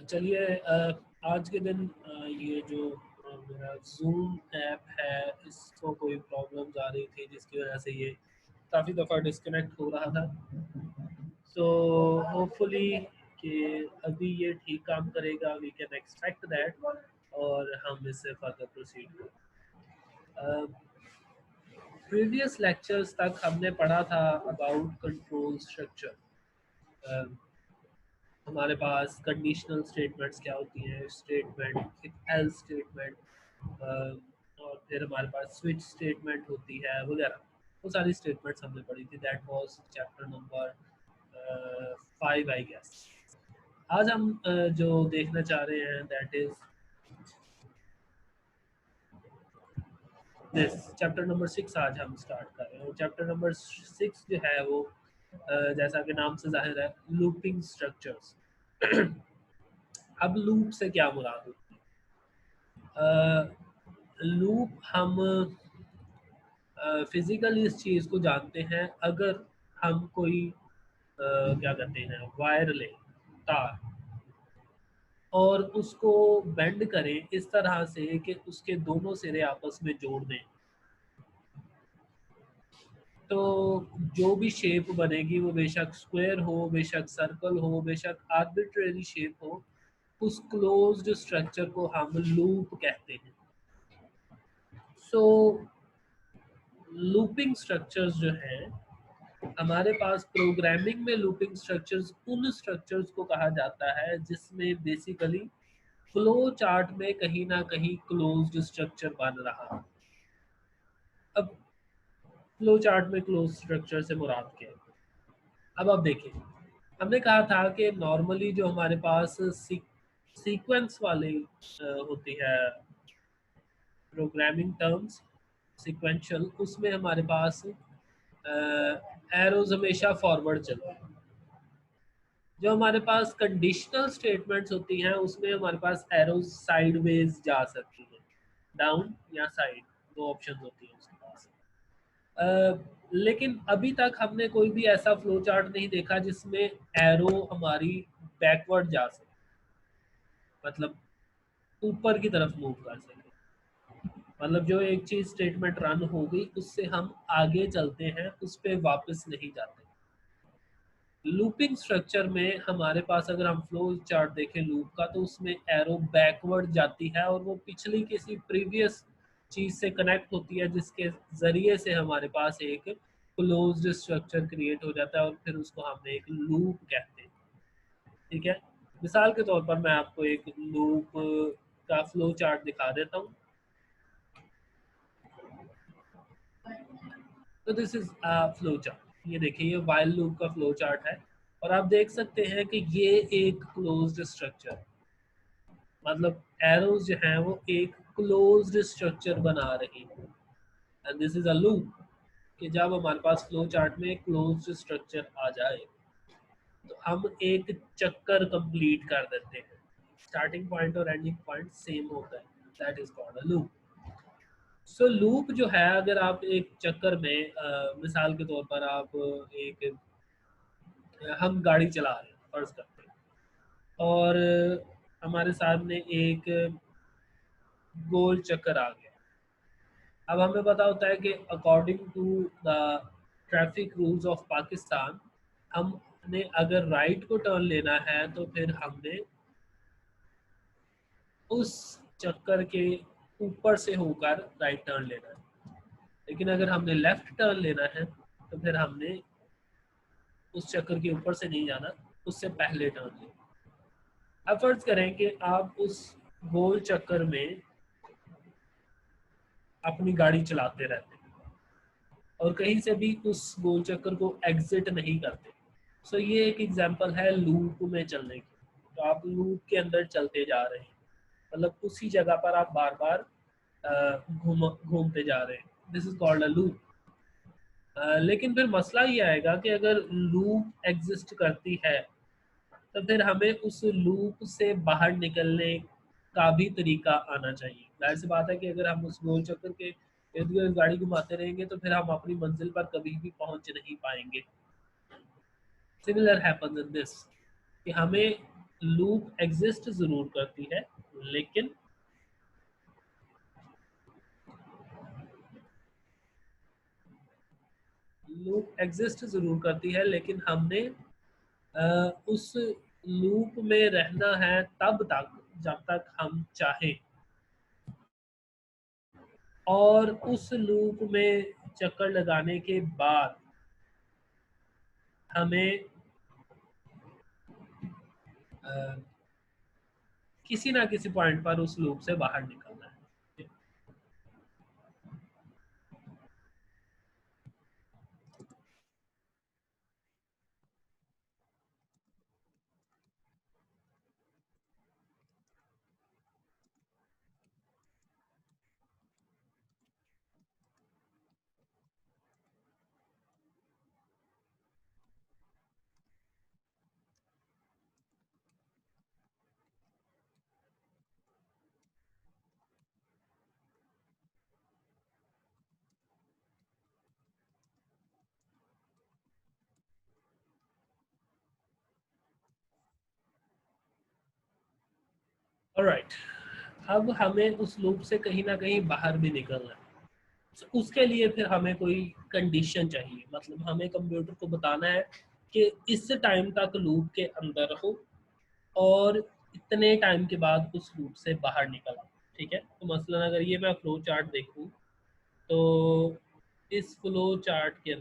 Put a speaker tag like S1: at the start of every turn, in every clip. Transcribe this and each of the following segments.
S1: चलिए, आज के दिन ये जो मेरा जूम ऐप है, इसको कोई प्रॉब्लम्स आ रही थी जिसकी वजह से ये काफ़ी दफ़ा डिस्कनेक्ट हो रहा था। सो होपफुली कि अभी ये ठीक काम करेगा, वी कैन एक्सपेक्ट दैट, और हम इससे फर्दर प्रोसीड करें। प्रीवियस लेक्चर्स तक हमने पढ़ा था अबाउट कंट्रोल स्ट्रक्चर। हमारे पास कंडीशनल स्टेटमेंट्स क्या होती हैं, स्टेटमेंट, एक एल्स स्टेटमेंट, और फिर हमारे पास स्विच स्टेटमेंट होती है वगैरह। वो सारी स्टेटमेंट्स हमने पढ़ी थी। That was chapter number 5 I guess. आज हम जो देखना चाह रहे हैं that is this chapter number 6 आज हम स्टार्ट कर रहे हैं। और चैप्टर नंबर 6 जो है वो जैसा कि नाम से जाहिर है, लूपिंग स्ट्रक्चर्स। अब लूप से क्या मुराद होती है? लूप हम फिजिकली इस चीज़ को जानते हैं अगर हम कोई क्या कहते हैं, वायर लें, तार, और उसको बेंड करें इस तरह से कि उसके दोनों सिरे आपस में जोड़ दें, तो जो भी शेप बनेगी वो बेशक स्क्वायर हो, बेशक सर्कल हो, बेशक आर्बिट्रेरी शेप हो, उस क्लोज्ड स्ट्रक्चर को हम लूप कहते हैं। सो लूपिंग स्ट्रक्चर्स जो हैं हमारे पास, प्रोग्रामिंग में लूपिंग स्ट्रक्चर्स उन स्ट्रक्चर्स को कहा जाता है जिसमें बेसिकली फ्लो चार्ट में कहीं ना कहीं क्लोज्ड स्ट्रक्चर बन रहा है। अब फ्लो चार्ट में क्लोज स्ट्रक्चर से मुराद क्या है? अब आप देखिए, हमने कहा था कि नॉर्मली जो हमारे पास सीक्वेंस वाली होती है प्रोग्रामिंग टर्म्स, सीक्वेंशियल, उसमें हमारे पास एरोज हमेशा फॉरवर्ड चलते हैं। जो हमारे पास कंडीशनल स्टेटमेंट्स होती हैं उसमें हमारे पास एरोज साइडवेज जा सकती है, डाउन या साइड, दो ऑप्शन होती हैं उसके पास। लेकिन अभी तक हमने कोई भी ऐसा फ्लो चार्ट नहीं देखा जिसमें एरो हमारी बैकवर्ड जा सके, मतलब ऊपर की तरफ मूव कर सके। मतलब जो एक चीज स्टेटमेंट रन हो गई उससे हम आगे चलते हैं, उस पर वापस नहीं जाते। लूपिंग स्ट्रक्चर में हमारे पास अगर हम फ्लो चार्ट देखें लूप का, तो उसमें एरो बैकवर्ड जाती है और वो पिछली किसी प्रीवियस चीज से कनेक्ट होती है जिसके जरिए से हमारे पास एक क्लोज्ड स्ट्रक्चर क्रिएट हो जाता है और फिर उसको हम एक लूप कहते हैं। ठीक है, मिसाल के तौर पर मैं आपको एक लूप का फ्लो चार्ट दिखा देता हूँ। तो दिस इज फ्लो चार्ट। ये देखिए, ये वाइल लूप का फ्लो चार्ट है और आप देख सकते हैं कि ये एक क्लोज्ड स्ट्रक्चर, मतलब एरोज जो हैं वो एक क्लोज्ड स्ट्रक्चर बना रही है। And this is a loop, कि जब हमारे पास फ्लो चार्ट में क्लोज्ड स्ट्रक्चर आ जाए तो हम एक चक्कर कंप्लीट कर देते हैं। स्टार्टिंग पॉइंट और एंडिंग पॉइंट सेम होता है, that is called a loop. So loop जो है, अगर आप एक चक्कर में मिसाल के तौर पर आप एक हम गाड़ी चला रहे हैं फर्ज करते हैं, और हमारे सामने एक गोल चक्कर आ गया। अब हमें पता होता है कि according to the traffic rules of Pakistan, हमने अगर राइट को टर्न लेना है तो फिर हमने उस चक्कर के ऊपर से होकर राइट टर्न लेना है। लेकिन अगर हमने लेफ्ट टर्न लेना है तो फिर हमने उस चक्कर के ऊपर से नहीं जाना, उससे पहले टर्न लेना। अब फर्ज करें कि आप उस गोल चक्कर में अपनी गाड़ी चलाते रहते हैं और कहीं से भी उस गोल चक्कर को एग्जिट नहीं करते। सो ये एक एग्जांपल है लूप में चलने की। तो आप लूप के अंदर चलते जा रहे हैं, मतलब उसी जगह पर आप बार बार घूमते जा रहे हैं। This is called a loop. लेकिन फिर मसला ये आएगा कि अगर लूप एग्जिस्ट करती है तो फिर हमें उस लूप से बाहर निकलने का भी तरीका आना चाहिए। जाहिर सी बात है कि अगर हम उस गोल चक्कर के इर्द गिर्द गाड़ी घुमाते रहेंगे तो फिर हम अपनी मंजिल पर कभी भी पहुंच नहीं पाएंगे। सिमिलर हैपन्स इन दिस, कि हमें लूप एग्जिस्ट जरूर करती है, लेकिन लूप एग्जिस्ट जरूर करती है लेकिन हमने उस लूप में रहना है तब तक जब तक हम चाहें, और उस लूप में चक्कर लगाने के बाद हमें अ, किसी ना किसी पॉइंट पर उस लूप से बाहर निकलना है। ऑलराइट, अब हमें उस लूप से कहीं ना कहीं बाहर भी निकलना है। तो उसके लिए फिर हमें कोई कंडीशन चाहिए, मतलब हमें कंप्यूटर को बताना है कि इस टाइम तक लूप के अंदर रहो और इतने टाइम के बाद उस लूप से बाहर निकल आओ। ठीक है, तो मसलन अगर ये मैं फ्लो चार्ट देखूं, तो इस फ्लो चार्ट के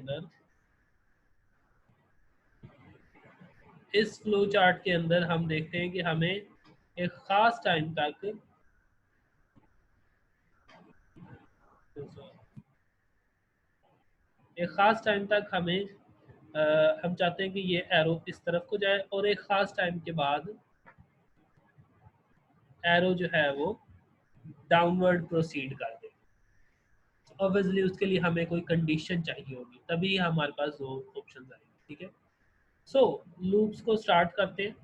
S1: अंदर हम देखते हैं कि हमें एक ख़ास टाइम तक हमें हम चाहते हैं कि ये एरो इस तरफ को जाए और एक ख़ास टाइम के बाद एरो जो है वो डाउनवर्ड प्रोसीड कर दे। ऑब्वियसली उसके लिए हमें कोई कंडीशन चाहिए होगी, तभी हमारे पास दो ऑप्शन आएंगे। ठीक है, सो लूप्स को स्टार्ट करते हैं।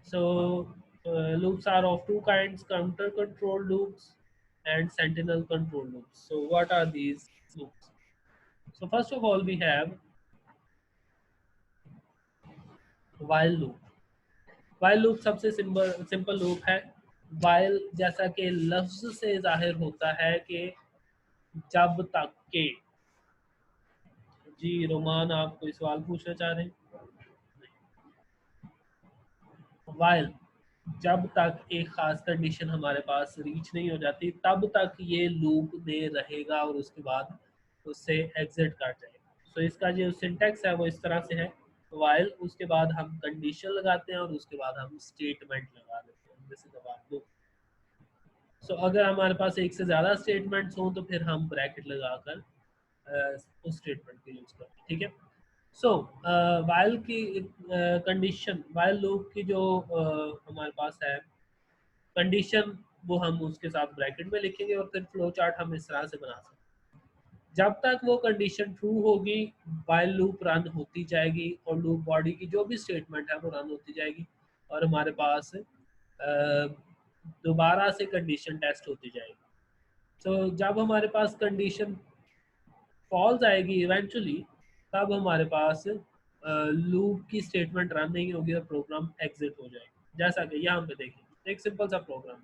S1: So loops are of two kinds: counter control loops and sentinel control loops. So what are these loops? So first of all we have while loop. while loop सबसे simple loop है। while जैसा कि लफ्ज से जाहिर होता है कि जब तक के। जी रोमान, आप कोई सवाल पूछना चाह रहे हैं? while जब तक एक खास कंडीशन हमारे पास रीच नहीं हो जाती तब तक ये लूप में रहेगा और उसके बाद उससे एग्जिट कर जाएगा। सो इसका जो सिंटैक्स है वो इस तरह से है, वाइल, उसके बाद हम कंडीशन लगाते हैं और उसके बाद हम स्टेटमेंट लगा देते हैं, जैसे जवाब दो। सो अगर हमारे पास एक से ज़्यादा स्टेटमेंट्स हों तो फिर हम ब्रैकेट लगाकर उस स्टेटमेंट को यूज़ करें, ठीक है। सो वाइल की कंडीशन, वाइल लूप की जो हमारे पास है कंडीशन, वो हम उसके साथ ब्रैकेट में लिखेंगे और फिर फ्लो चार्ट हम इस तरह से बना सकते हैं। जब तक वो कंडीशन ट्रू होगी वाइल लूप रन होती जाएगी और लूप बॉडी की जो भी स्टेटमेंट है वो रन होती जाएगी और हमारे पास दोबारा से कंडीशन टेस्ट होती जाएगी। तो जब हमारे पास कंडीशन फॉल्स आएगी इवेंचुअली, तब हमारे पास लूप की स्टेटमेंट रन नहीं होगी और प्रोग्राम एग्जिट हो जाएगा। जैसा कि यहाँ पे देखिए एक सिंपल सा प्रोग्राम,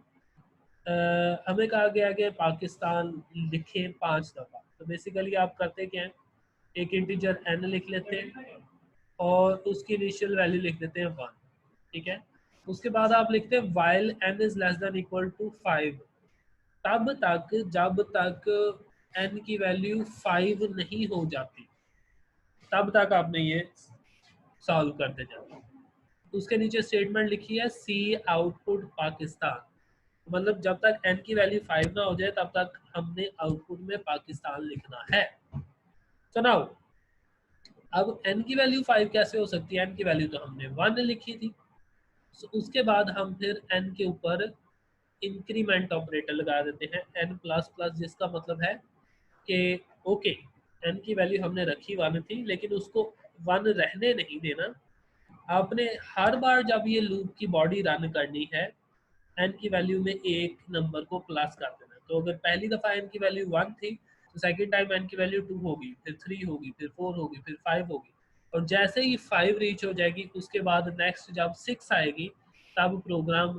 S1: हमें कहा गया कि पाकिस्तान लिखें 5 दफ़ा। तो बेसिकली आप करते क्या हैं, एक इंटीजर n लिख लेते हैं और उसकी इनिशियल वैल्यू लिख देते हैं 1, ठीक है। उसके बाद आप लिखते हैं while n is less than equal to 5, तब तक जब तक n की वैल्यू 5 नहीं हो जाती तब तक आपने ये सॉल्व करते जाना। उसके नीचे स्टेटमेंट लिखी है सी आउटपुट पाकिस्तान, मतलब जब तक n की वैल्यू 5 ना हो जाए तब तक हमने आउटपुट में पाकिस्तान लिखना है। तो नाउ अब n की वैल्यू 5 कैसे हो सकती है, n की वैल्यू तो हमने 1 लिखी थी। so, उसके बाद हम फिर n के ऊपर इंक्रीमेंट ऑपरेटर लगा देते हैं n प्लस प्लस, जिसका मतलब है कि ओके n की वैल्यू हमने रखी 1 थी लेकिन उसको 1 रहने नहीं देना, आपने हर बार जब ये लूप की बॉडी रन करनी है n की वैल्यू में एक नंबर को प्लस कर देना। तो अगर पहली दफ़ा n की वैल्यू 1 थी तो सेकंड टाइम n की वैल्यू 2 होगी, फिर 3 होगी, फिर 4 होगी, फिर 5 होगी, और जैसे ही 5 रीच हो जाएगी उसके बाद नेक्स्ट जब 6 आएगी तब प्रोग्राम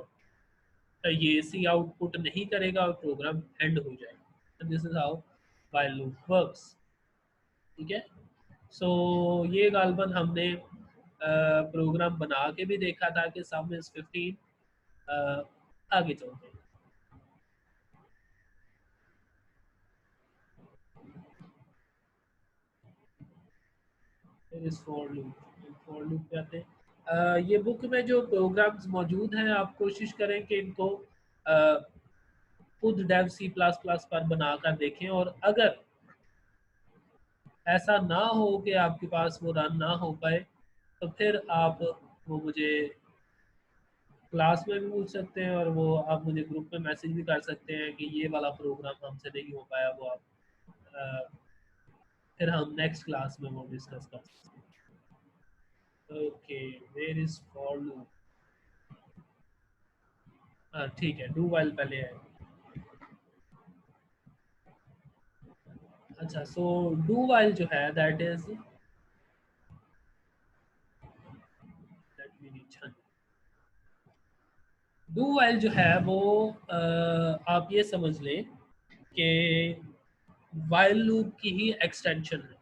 S1: ये सी आउटपुट नहीं करेगा और प्रोग्राम एंड हो जाएगा। This is how while loop works, ठीक है। सो ये गालबन हमने प्रोग्राम बना के भी देखा था कि सम इज 15। आगे चलते हैं। इस फॉर लूप पे आते हैं। ये बुक में जो प्रोग्राम्स मौजूद हैं आप कोशिश करें कि इनको खुद डेव सी प्लस प्लस पर बनाकर देखें, और अगर ऐसा ना हो कि आपके पास वो रन ना हो पाए तो फिर आप वो मुझे क्लास में भी पूछ सकते हैं और वो आप मुझे ग्रुप में मैसेज भी कर सकते हैं कि ये वाला प्रोग्राम हमसे नहीं हो पाया, वो आप अ, फिर हम नेक्स्ट क्लास में वो डिस्कस कर सकते हैं। Okay, where is for loop. हाँ ठीक है, डू वाइल पहले है। अच्छा, सो डू वाइल जो है that is that mean do while जो है वो आप ये समझ लें कि वाइल लूप की ही एक्सटेंशन है।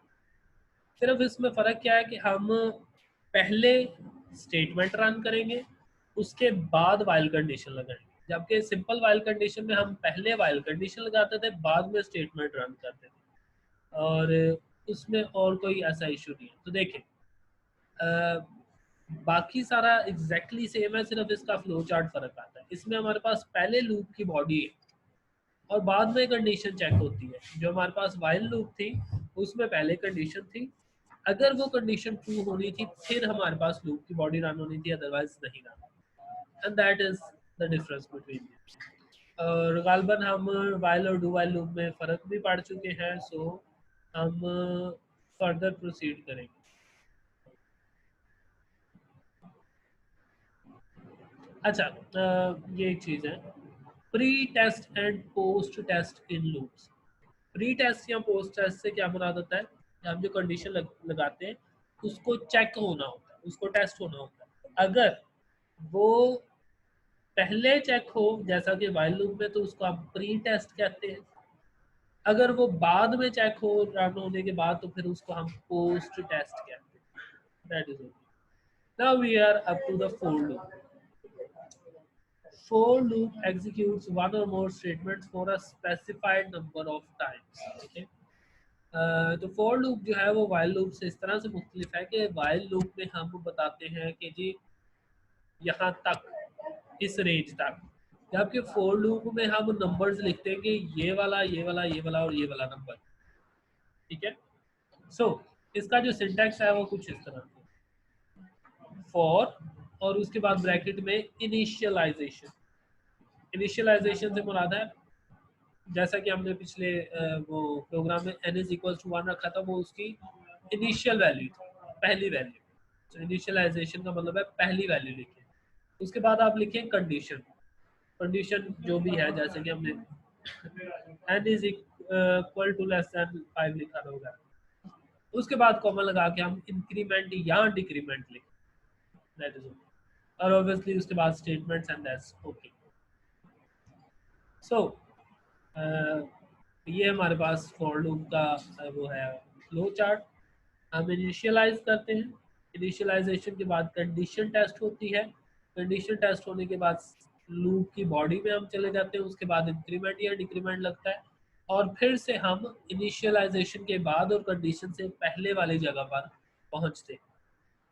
S1: सिर्फ इसमें फ़र्क क्या है कि हम पहले स्टेटमेंट रन करेंगे उसके बाद वाइल कंडीशन लगाएंगे, जबकि सिंपल वाइल कंडीशन में हम पहले वाइल कंडीशन लगाते थे बाद में स्टेटमेंट रन करते थे, और उसमें और कोई ऐसा इशू नहीं है। तो देखें बाकी सारा एग्जैक्टली सेम है, सिर्फ इसका फ्लो चार्ट फर्क आता है। इसमें हमारे पास पहले लूप की बॉडी है और बाद में कंडीशन चेक होती है। जो हमारे पास वाइल लूप थी उसमें पहले कंडीशन थी, अगर वो कंडीशन ट्रू होनी थी फिर हमारे पास लूप की बॉडी रन होनी थी, अदरवाइज नहीं run. And that is the difference between. और गालबन हम वाइल और डू वाइल लूप में फ़र्क भी पढ़ चुके हैं, सो हम फर्दर प्रोसीड करेंगे। अच्छा, ये एक चीज़ है, pre test and post test in loops. Pre test या पोस्ट टेस्ट से क्या मुराद होता है, हम जो कंडीशन लगाते हैं उसको चेक होना होता है, उसको टेस्ट होना होता है। अगर वो पहले चेक हो जैसा कि वाइल लूप में तो उसको हम प्री टेस्ट कहते हैं, अगर वो बाद में चेक हो रन होने के बाद तो फिर उसको हम पोस्ट टेस्ट कहते हैं। That is okay. Now we are up to the for loop. For loop executes one or more statements for a specified number of times. Okay. तो फॉर लूप जो है वो वाइल लूप से इस तरह से मुख्तलिफ है कि वाइल लूप में हम बताते हैं कि जी यहाँ तक, इस रेंज तक, जबकि फॉर लूप में हम नंबर्स लिखते हैं कि ये वाला, ये वाला, ये वाला और ये वाला नंबर। ठीक है। सो इसका जो सिंटैक्स है वो कुछ इस तरह से, फॉर और उसके बाद ब्रैकेट में इनिशियलाइजेशन। इनिशियलाइजेशन से मुराद है, जैसा कि हमने पिछले वो प्रोग्राम में n इज इक्वल टू 1 रखा था, वो उसकी इनिशियल वैल्यू थी, पहली वैल्यू। तो इनिशियलाइजेशन का मतलब है पहली वैल्यू लिखें। उसके बाद आप लिखें कंडीशन। कंडीशन जो भी है, जैसे कि हमने n is equal to less than 5 लिखा होगा, उसके बाद कॉमा लगा के हम इंक्रीमेंट या डिक्रीमेंट लिखें, दैट इज ओके। और ऑब्वियसली उसके बाद स्टेटमेंट्स एंड दैट्स ओके। सो ये हमारे पास फॉर लूप का वो है फ्लो चार्ट। हम इनिशियलाइज करते हैं, इनिशियलाइजेशन के बाद कंडीशन टेस्ट होती है, कंडीशन टेस्ट होने के बाद लूप की बॉडी में हम चले जाते हैं, उसके बाद इंक्रीमेंट या डिक्रीमेंट लगता है, और फिर से हम इनिशियलाइजेशन के बाद और कंडीशन से पहले वाली जगह पर पहुंचते हैं,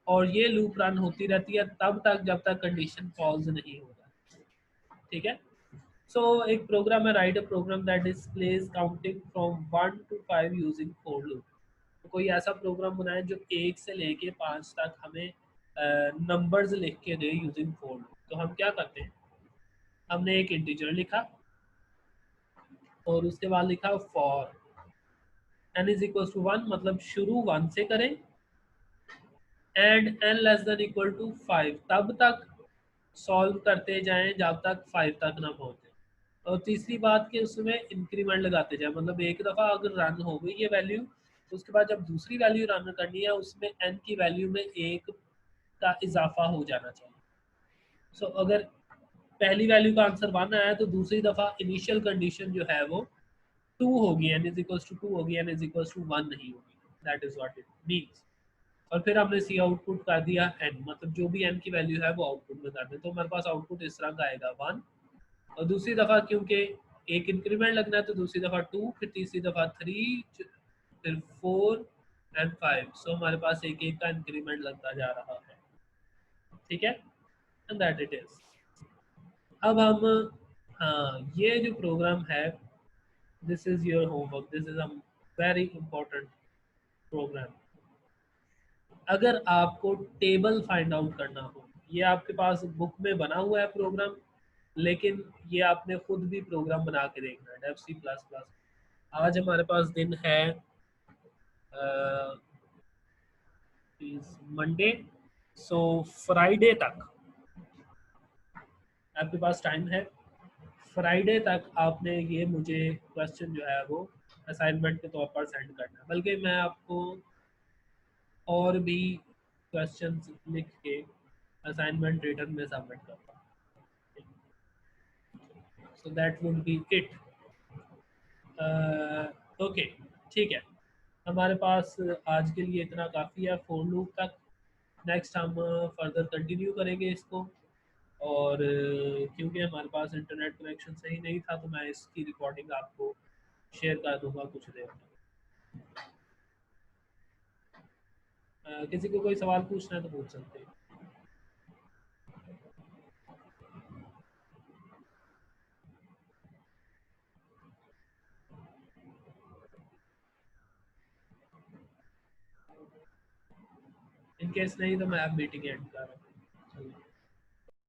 S1: और ये लूप रन होती रहती है तब तक जब तक कंडीशन फॉल्स नहीं होगा। ठीक है। सो एक प्रोग्राम है, write a program that displays counting from 1 to 5 using for loop. तो कोई ऐसा प्रोग्राम बनाए जो 1 से लेके 5 तक हमें नंबर्स लिख के दे यूजिंग फॉर लूप। तो हम क्या करते हैं, हमने एक इंटीजर लिखा और उसके बाद लिखा for n is equal to 1, मतलब शुरू 1 से करें, and n less than equal to 5 तब तक सॉल्व करते जाएं जब तक 5 तक ना पहुंचे। और तीसरी बात कि उसमें इंक्रीमेंट लगाते जाए, मतलब एक दफ़ा अगर रन हो गई ये वैल्यू, तो उसके बाद जब दूसरी वैल्यू रन करनी है उसमें n की वैल्यू में एक का इजाफा हो जाना चाहिए। सो अगर पहली वैल्यू का आंसर 1 आया तो दूसरी दफ़ा इनिशियल कंडीशन जो है वो 2 होगी, n इज इक्वल टू 2 होगी, n इज इक्वल टू 1 नहीं होगी। That is what it means. और फिर हमने सी आउटपुट कर दिया n, मतलब जो भी n की वैल्यू है वो आउटपुट में कर दें, तो हमारे पास आउटपुट इस तरह का आएगा 1। और दूसरी दफ़ा क्योंकि एक इंक्रीमेंट लगना है तो दूसरी दफ़ा 2, फिर तीसरी दफ़ा 3, फिर 4 एंड 5। सो हमारे पास एक एक का इंक्रीमेंट लगता जा रहा है। ठीक है, एंड दैट इट इज। अब हम, हाँ, ये जो प्रोग्राम है, this is your homework, this is a very important program. अगर आपको टेबल फाइंड आउट करना हो, ये आपके पास बुक में बना हुआ है प्रोग्राम, लेकिन ये आपने खुद भी प्रोग्राम बना के देखना है। डेफ सी प्लस प्लस, आज हमारे पास दिन है मंडे, सो फ्राइडे तक आपके पास टाइम है। फ्राइडे तक आपने ये मुझे क्वेश्चन जो है वो असाइनमेंट के तौर पर सेंड करना है, बल्कि मैं आपको और भी क्वेश्चंस लिख के असाइनमेंट रिटर्न में सबमिट करता हूँ। So that would be it. Okay, ठीक है। हमारे पास आज के लिए इतना काफ़ी है फोर लूप तक। नेक्स्ट हम फर्दर कंटिन्यू करेंगे इसको, और क्योंकि हमारे पास इंटरनेट कनेक्शन सही नहीं था तो मैं इसकी रिकॉर्डिंग आपको शेयर कर दूंगा कुछ देर में। किसी को कोई सवाल पूछना है तो पूछ सकते हैं। इन केस नहीं तो मैं अब मीटिंग एंड कर रहा हूँ।